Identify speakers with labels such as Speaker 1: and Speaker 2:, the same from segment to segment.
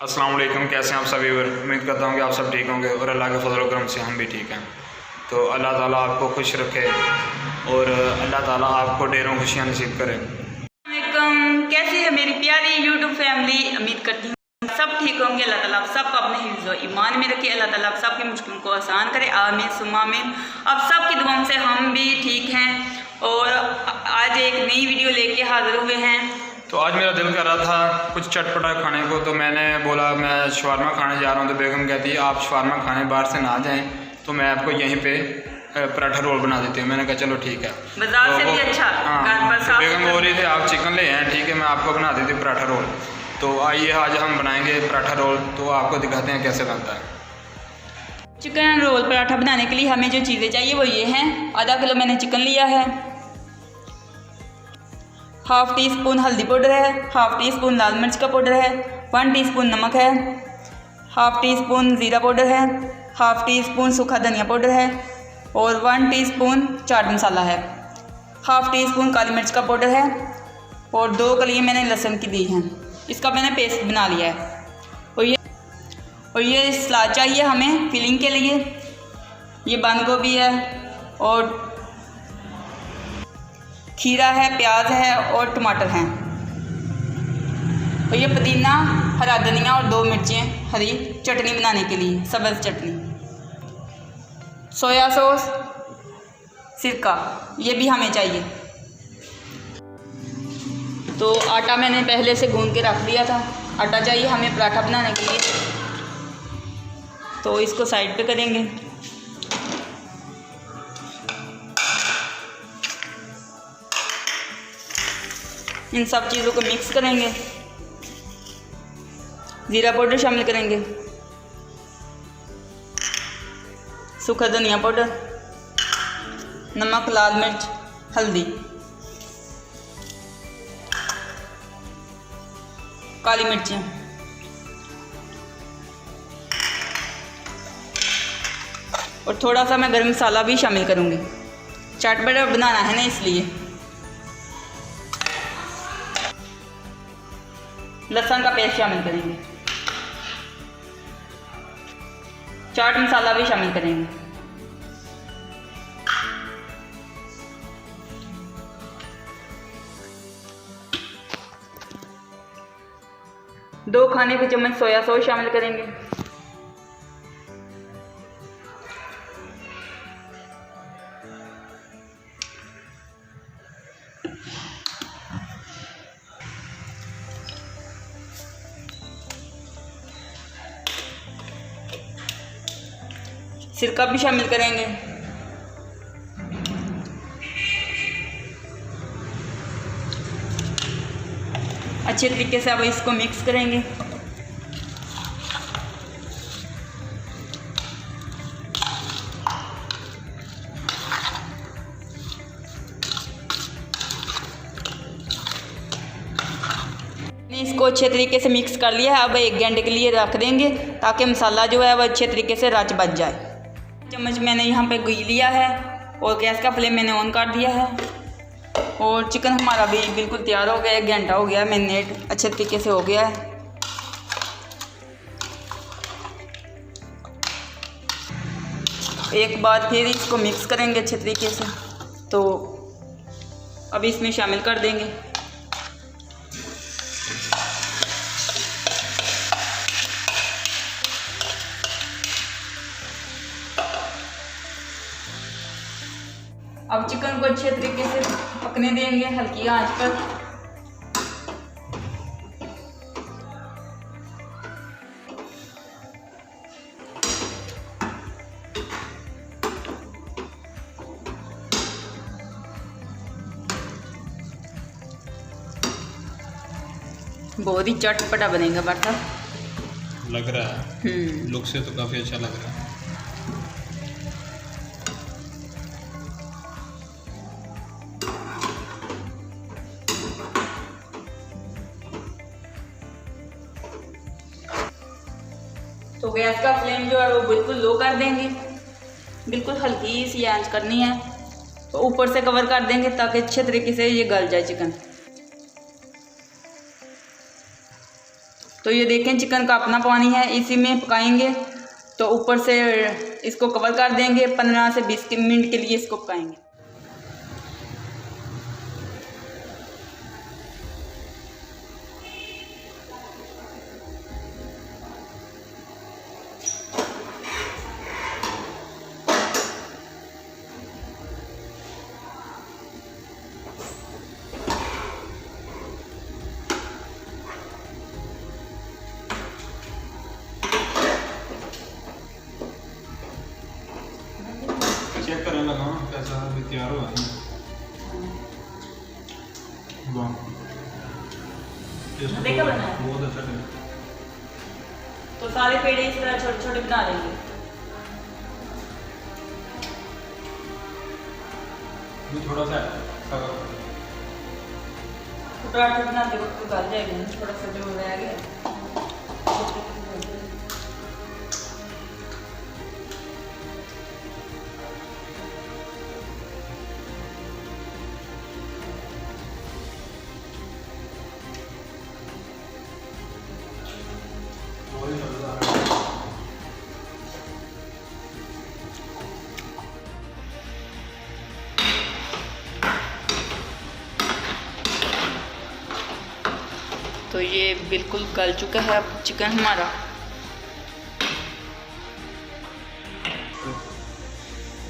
Speaker 1: अस्सलाम वालेकुम। कैसे हैं आप सभी? उम्मीद करता हूँ कि आप सब ठीक होंगे और अल्लाह के फजल करम से हम भी ठीक हैं। तो अल्लाह ताला आपको खुश रखे और अल्लाह ताला आपको ढेरों खुशियाँ नसीब करे।
Speaker 2: कैसी है मेरी प्यारी यूट्यूब फैमिली? उम्मीद करती हूँ सब ठीक होंगे। अल्लाह ताला आप सबको अपने हिफ्ज़ और ईमान में रखे। अल्लाह ताला आप सबकी मुश्किलों को आसान करे। आमीन सुम्मा आमीन। आप सबकी दुआओं से हम भी ठीक हैं और आज एक नई वीडियो लेके हाजिर हुए हैं।
Speaker 1: तो आज मेरा दिल कर रहा था कुछ चटपटा खाने को, तो मैंने बोला मैं शवारमा खाने जा रहा हूँ। तो बेगम कहती है आप शवारमा खाने बाहर से ना जाएं, तो मैं आपको यहीं पे पराठा रोल बना देती हूँ। मैंने कहा चलो ठीक है,
Speaker 2: बाजार
Speaker 1: तो
Speaker 2: से भी अच्छा।
Speaker 1: हाँ, बेगम बोल रही थी आप चिकन ले आए, ठीक है मैं आपको बना देती हूँ पराठा रोल। तो आइए आज हम बनाएंगे पराठा रोल, तो आपको दिखाते हैं कैसे बनता है।
Speaker 2: चिकन रोल पराठा बनाने के लिए हमें जो चीज़ें चाहिए वो ये हैं। आधा किलो मैंने चिकन लिया है, हाफ़ टी स्पून हल्दी पाउडर है, हाफ़ टी स्पून लाल मिर्च का पाउडर है, 1 टीस्पून नमक है, हाफ़ टी स्पून ज़ीरा पाउडर है, हाफ़ टी स्पून सूखा धनिया पाउडर है और 1 टीस्पून चाट मसाला है, हाफ़ टी स्पून काली मिर्च का पाउडर है और 2 कलियाँ मैंने लहसुन की दी हैं। इसका मैंने पेस्ट बना लिया है। और ये सलाद चाहिए हमें फिलिंग के लिए। ये बंद गोभी है और खीरा है, प्याज है और टमाटर हैं। और ये पुदीना, हरा धनिया और 2 मिर्चें हरी चटनी बनाने के लिए, सब्ज़ चटनी, सोया सॉस, सिरका ये भी हमें चाहिए। तो आटा मैंने पहले से गूंद के रख दिया था। आटा चाहिए हमें पराठा बनाने के लिए, तो इसको साइड पे करेंगे। इन सब चीज़ों को मिक्स करेंगे। ज़ीरा पाउडर शामिल करेंगे, सूखा धनिया पाउडर, नमक, लाल मिर्च, हल्दी, काली मिर्चें और थोड़ा सा मैं गरम मसाला भी शामिल करूँगी। चटपटा बनाना है ना, इसलिए। लहसुन का पेस्ट शामिल करेंगे, चाट मसाला भी शामिल करेंगे, दो खाने के चम्मच सोया सॉस शामिल करेंगे, सिरका भी शामिल करेंगे, अच्छे तरीके से अब इसको मिक्स करेंगे। इसको अच्छे तरीके से मिक्स कर लिया है। अब 1 घंटे के लिए रख देंगे ताकि मसाला जो है वह अच्छे तरीके से रच बच जाए। चम्मच मैंने यहाँ पे घी लिया है और गैस का फ्लेम मैंने ऑन कर दिया है और चिकन हमारा भी बिल्कुल तैयार हो गया। 1 घंटा हो गया, मैरिनेट अच्छे तरीके से हो गया है। एक बार फिर इसको मिक्स करेंगे अच्छे तरीके से। तो अब इसमें शामिल कर देंगे अब चिकन को अच्छे तरीके से पकने देंगे हल्की आंच पर। बहुत ही चटपटा बनेगा पराठा,
Speaker 1: लग रहा है लुक से तो काफ़ी अच्छा लग रहा है।
Speaker 2: तो गैस का फ्लेम जो है वो बिल्कुल लो कर देंगे, बिल्कुल हल्की सी आंच करनी है। तो ऊपर से कवर कर देंगे ताकि अच्छे तरीके से ये गल जाए चिकन। तो ये देखें चिकन का अपना पानी है, इसी में पकाएंगे। तो ऊपर से इसको कवर कर देंगे, 15 से 20 मिनट के लिए इसको पकाएंगे।
Speaker 1: चेक करने लगा हूँ कैसा अभी तैयार हुआ है। वाह,
Speaker 2: देखा बना है?
Speaker 1: बहुत अच्छा है।
Speaker 2: तो सारे पेड़े इस तरह छोटे छोटे बना लेंगे।
Speaker 1: थोड़ा सा
Speaker 2: पराठे बनाते वक्त गल जाएगा, थोड़ा सा जो रह गया। तो ये बिल्कुल गल चुका है अब चिकन हमारा।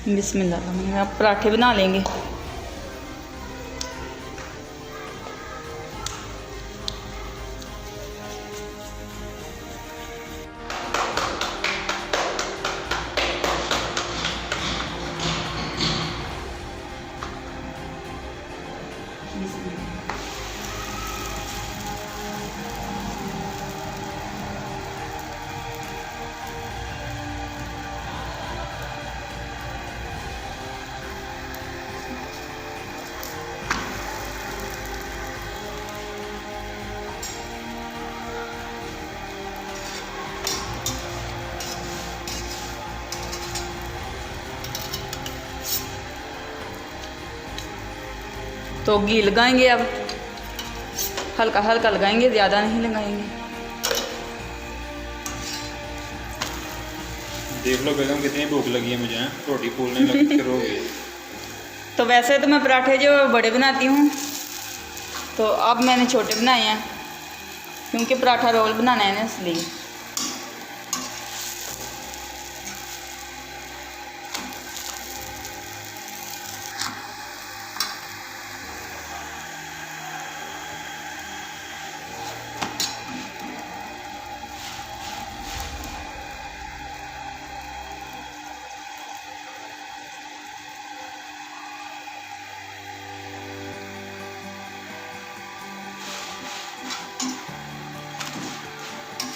Speaker 2: बिस्मिल्लाह, अब पराठे बना लेंगे। तो घी लगाएंगे, अब हल्का हल्का लगाएंगे, ज़्यादा नहीं लगाएंगे।
Speaker 1: देख लो बेगम कितनी भूख लगी है मुझे, रोटी फूलने लगी शुरू हो गई।
Speaker 2: तो वैसे तो मैं पराठे जो बड़े बनाती हूँ, तो अब मैंने छोटे बनाए हैं क्योंकि पराठा रोल बनाना है ना, इसलिए।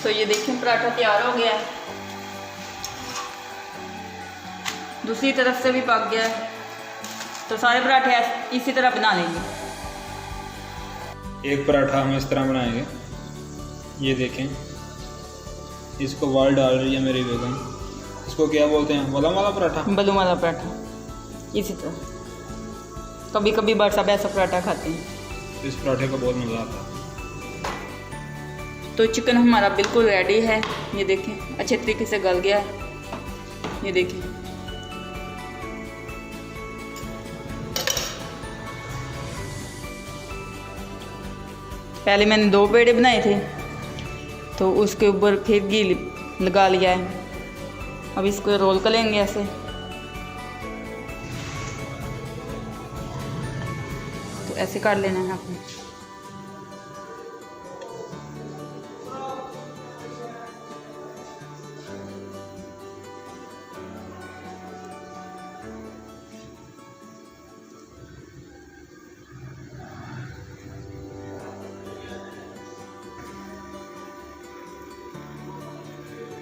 Speaker 2: तो ये देखें पराठा तैयार हो गया है, दूसरी तरफ से भी पक गया है। तो सारे पराठे इसी तरह बना लेंगे।
Speaker 1: एक पराठा हम इस तरह बनाएंगे, ये देखें, इसको वाल डाल रही है मेरी बेगम। इसको क्या बोलते हैं? बलून वाला पराठा।
Speaker 2: बलून वाला पराठा इसी तरह। कभी कभी बरसा ऐसा पराठा खाते हैं।
Speaker 1: इस पराठे का बहुत मज़ा आता है।
Speaker 2: तो चिकन हमारा बिल्कुल रेडी है, ये देखें अच्छे तरीके से गल गया है, ये देखें। पहले मैंने 2 पेड़े बनाए थे, तो उसके ऊपर फिर घी लगा लिया है। अब इसको रोल कर लेंगे ऐसे। तो ऐसे काट लेना है आपने।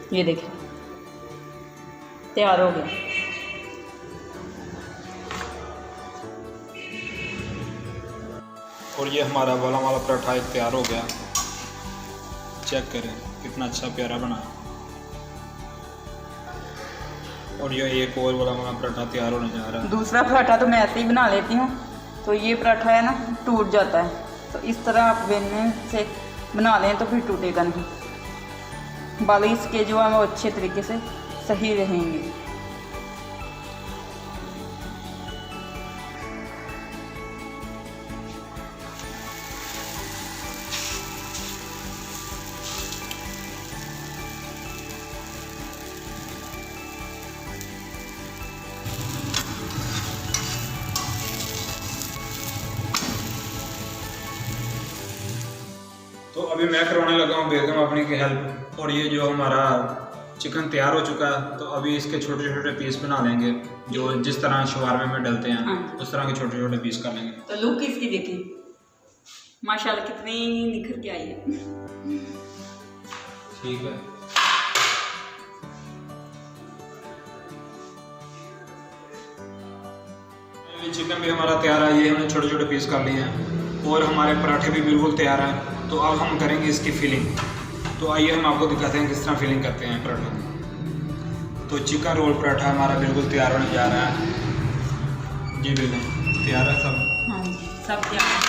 Speaker 2: ये देखिए तैयार हो गया।
Speaker 1: और ये हमारा वाला पराठा एक तैयार हो गया। चेक करें कितना अच्छा प्यारा बना। और ये एक और वाला पराठा तैयार होने जा रहा है।
Speaker 2: दूसरा पराठा तो मैं ऐसे ही बना लेती हूँ, तो ये पराठा है ना टूट जाता है, तो इस तरह आप बेलने से बना लें तो फिर टूटेगा नहीं। बाल इसके जो है वो अच्छे तरीके से सही रहेंगे।
Speaker 1: तो अभी मैं करवाने लगा हूँ बेगम अपनी की हेल्प। और ये जो हमारा चिकन तैयार हो चुका है, तो अभी इसके छोटे छोटे पीस बना लेंगे, जो जिस तरह शवारमे में डलते हैं।
Speaker 2: हाँ।
Speaker 1: उस तरह के छोटे छोटे पीस कर लेंगे।
Speaker 2: तो लुक इसकी देखिए, माशाल्लाह कितनी निखर के आई है।
Speaker 1: ठीक है। ये चिकन भी हमारा तैयार है, ये हमने छोटे छोटे पीस कर लिए हैं और हमारे पराठे भी बिल्कुल तैयार हैं। तो अब हम करेंगे इसकी फिलिंग। तो आइए हम आपको दिखाते हैं किस तरह फिलिंग करते हैं पराठों की। तो चिकन रोल पराठा हमारा बिल्कुल तैयार होने जा रहा है। जी बिल्कुल तैयार है सब।
Speaker 2: हाँ जी, सब तैयार है।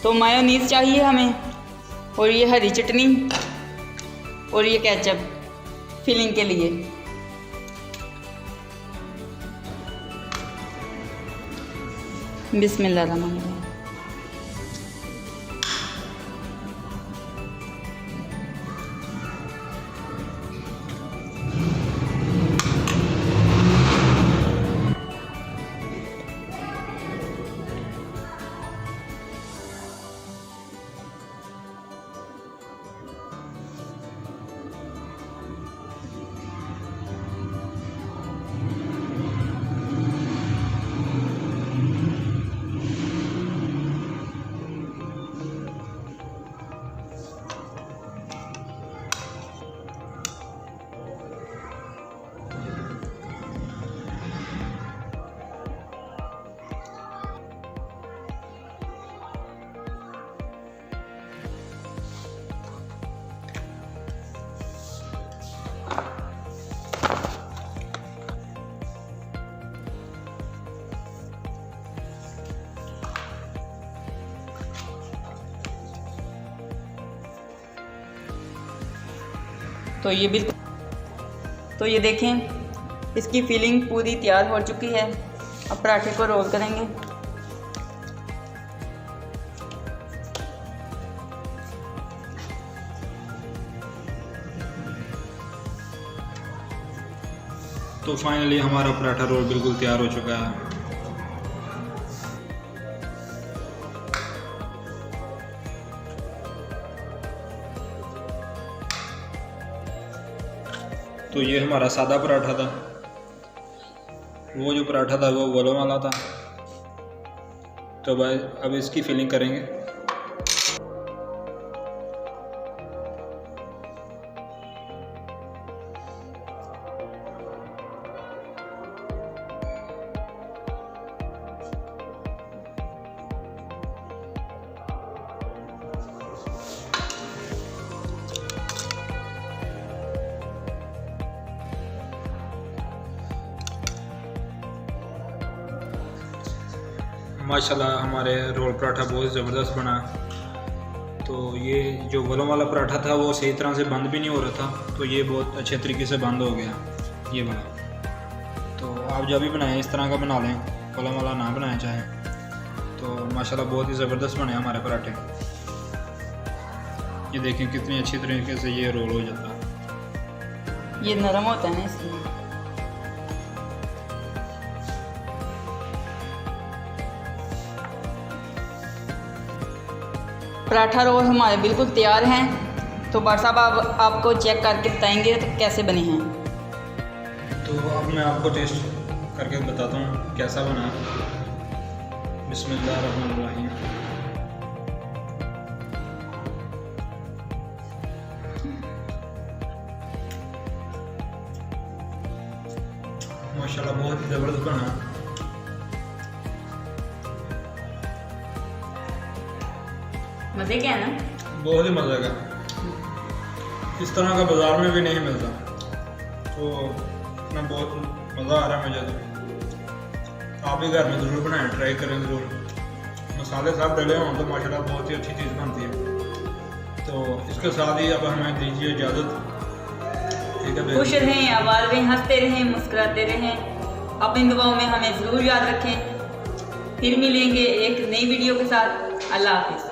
Speaker 2: तो मायोनीज चाहिए हमें, और ये हरी चटनी, और ये केचप फिलिंग के लिए। बिस्मिल्लाहिर्रहमानिर्रहीम। तो ये बिल्कुल, तो ये देखें इसकी फिलिंग पूरी तैयार हो चुकी है। अब पराठे को रोल करेंगे।
Speaker 1: तो फाइनली हमारा पराठा रोल बिल्कुल तैयार हो चुका है। तो ये हमारा सादा पराठा था, वो जो पराठा था वो गोलों वाला था। तो भाई अब इसकी फिलिंग करेंगे। माशाल्लाह हमारे रोल पराठा बहुत ज़बरदस्त बना। तो ये जो गोलों वाला पराठा था वो सही तरह से बंद भी नहीं हो रहा था, तो ये बहुत अच्छे तरीके से बंद हो गया ये वाला। तो आप जब भी बनाएं इस तरह का बना लें, गोलों वाला ना बनाया चाहें। तो माशाल्लाह बहुत ही ज़बरदस्त बने हमारे पराठे। ये देखें कितनी अच्छी तरीके से ये रोल हो जाता है।
Speaker 2: ये नरम होता है ना इसलिए। पराठा रोल हमारे बिल्कुल तैयार हैं। तो बार साहब आप आपको चेक करके बताएंगे तो कैसे बने हैं।
Speaker 1: तो अब मैं आपको टेस्ट करके बताता हूँ कैसा बना। बिस्मिल्लाहिर्रहमानिर्रहीम। माशाल्लाह बहुत ज़बरदस्त बना।
Speaker 2: मज़े क्या है ना,
Speaker 1: बहुत ही मज़े का। इस तरह का बाज़ार में भी नहीं मिलता, तो इतना बहुत मज़ा आ रहा है मुझे। तो आप भी घर में ज़रूर बनाएं, ट्राई करें ज़रूर। मसाले सब डले हों तो माशाल्लाह बहुत ही अच्छी चीज़ बनती है।
Speaker 3: तो इसके साथ ही अब हमें दीजिए इजाज़त। ठीक है,
Speaker 2: खुश रहें, आबाद रहें, हंसते रहें, मुस्कुराते रहें, अपनी दुआओं में हमें ज़रूर याद रखें। फिर मिलेंगे एक नई वीडियो के साथ। अल्लाह हाफिज़।